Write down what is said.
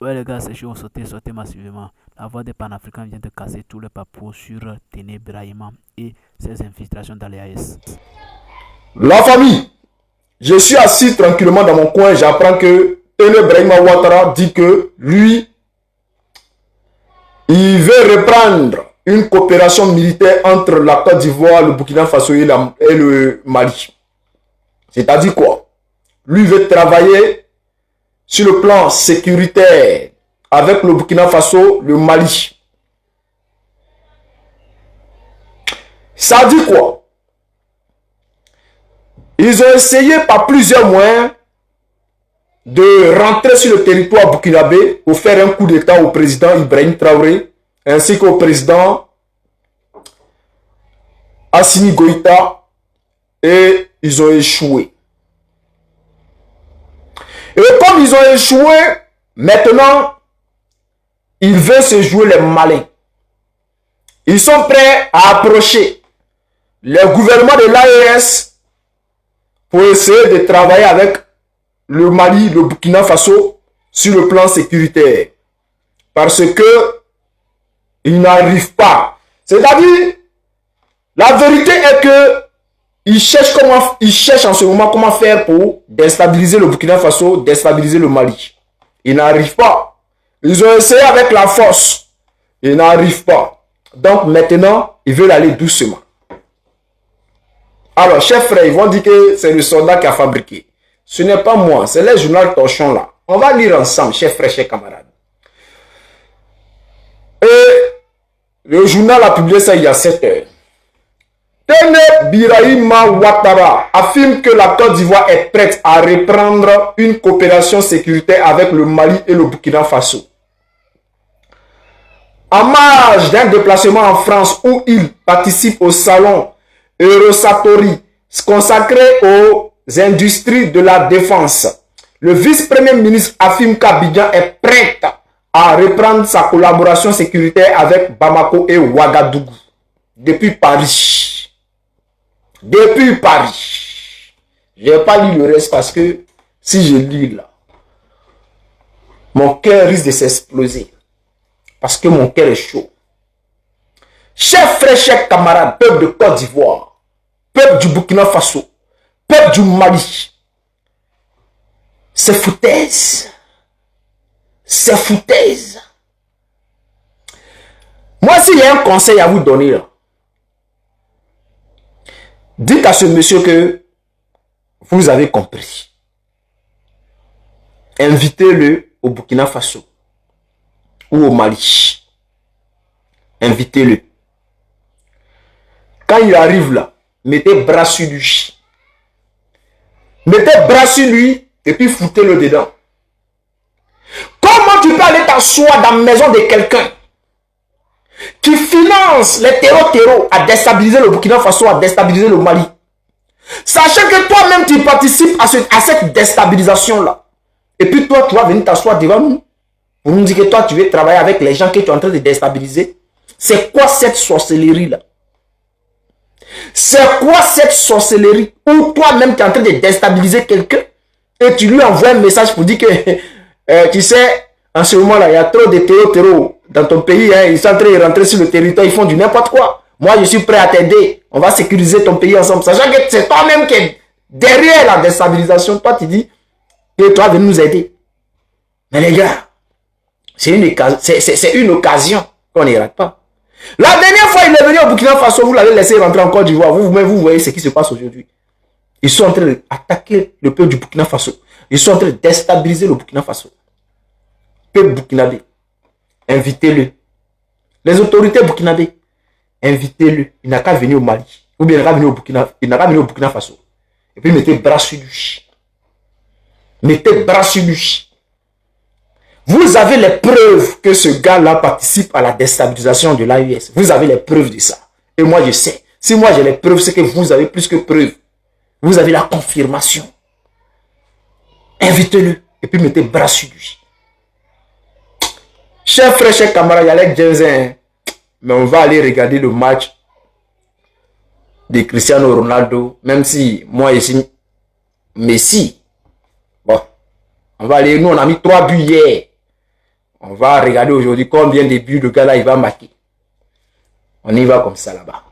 Ouais, les gars, c'est chaud, sautez massivement. La voix des panafricains vient de casser tout le papier sur Téné Brahima et ses infiltrations dans les AS. La famille, je suis assis tranquillement dans mon coin, j'apprends que Téné Brahima Ouattara dit que lui, il veut reprendre une coopération militaire entre la Côte d'Ivoire, le Burkina Faso et le Mali. C'est-à-dire quoi? Lui veut travailler sur le plan sécuritaire avec le Burkina Faso, le Mali. Ça dit quoi? Ils ont essayé par plusieurs moyens de rentrer sur le territoire burkinabé pour faire un coup d'état au président Ibrahim Traoré ainsi qu'au président Assimi Goïta, et ils ont échoué. Et comme ils ont échoué, maintenant, ils veulent se jouer les malins. Ils sont prêts à approcher le gouvernement de l'AES pour essayer de travailler avec le Mali, le Burkina Faso sur le plan sécuritaire. Parce que ils n'arrivent pas. C'est-à-dire, la vérité est que ils cherchent en ce moment comment faire pour déstabiliser le Burkina Faso, déstabiliser le Mali. Ils n'arrivent pas. Ils ont essayé avec la force. Ils n'arrivent pas. Donc maintenant, ils veulent aller doucement. Alors, chers frères, ils vont dire que c'est le soldat qui a fabriqué. Ce n'est pas moi, c'est les journaux torchons là. On va lire ensemble, chers frères, chers camarades. Et le journal a publié ça il y a 7 heures. Téné Brahima Ouattara affirme que la Côte d'Ivoire est prête à reprendre une coopération sécuritaire avec le Mali et le Burkina Faso. En marge d'un déplacement en France où il participe au salon Eurosatori consacré aux industries de la défense, le vice-premier ministre affirme qu'Abidjan est prête à reprendre sa collaboration sécuritaire avec Bamako et Ouagadougou depuis Paris. Depuis Paris. Je n'ai pas lu le reste parce que si je lis là, mon cœur risque de s'exploser. Parce que mon cœur est chaud. Chers frères, chers camarades, peuple de Côte d'Ivoire, peuple du Burkina Faso, peuple du Mali, c'est foutaise. C'est foutaise. Moi, s'il y a un conseil à vous donner, là, dites à ce monsieur que vous avez compris. Invitez-le au Burkina Faso ou au Mali. Invitez-le. Quand il arrive là, mettez bras sur lui. Mettez bras sur lui et puis foutez-le dedans. Comment tu peux aller t'asseoir dans la maison de quelqu'un qui finance les terreaux à déstabiliser le Burkina Faso, à déstabiliser le Mali, sachant que toi-même tu participes à cette déstabilisation-là. Et puis toi, tu vas venir t'asseoir devant nous pour nous dire que toi, tu veux travailler avec les gens que tu es en train de déstabiliser. C'est quoi cette sorcellerie-là? C'est quoi cette sorcellerie où toi-même tu es en train de déstabiliser quelqu'un et tu lui envoies un message pour dire que tu sais, en ce moment-là, il y a trop de terreaux dans ton pays, hein, ils sont en train de rentrer sur le territoire, ils font du n'importe quoi. Moi, je suis prêt à t'aider. On va sécuriser ton pays ensemble. Sachant que c'est toi-même qui est derrière la déstabilisation. Toi, tu dis que toi, viens nous aider. Mais les gars, c'est une occasion qu'on n'y rate pas. La dernière fois, il est venu au Burkina Faso, vous l'avez laissé rentrer en Côte d'Ivoire. Vous-même, vous voyez ce qui se passe aujourd'hui. Ils sont en train d'attaquer le peuple du Burkina Faso. Ils sont en train de déstabiliser le Burkina Faso. Peuple burkinabé, invitez-le. Les autorités burkinabé, invitez-le. Il n'a qu'à venir au Mali. Ou bien il n'a qu'à venir au Burkina, il n'a qu'à venir au Burkina Faso. Et puis mettez bras sur lui. Mettez bras sur lui. Vous avez les preuves que ce gars-là participe à la déstabilisation de l'AES. Vous avez les preuves de ça. Et moi, je sais. Si moi j'ai les preuves, c'est que vous avez plus que preuves. Vous avez la confirmation. Invitez-le. Et puis mettez bras sur lui. Chers frères, chers camarades, il y a les Genzins. Mais on va aller regarder le match de Cristiano Ronaldo. Même si moi ici, Messi. Bon, on va aller. Nous, on a mis 3 buts hier. On va regarder aujourd'hui combien de buts le gars là il va marquer. On y va comme ça là-bas.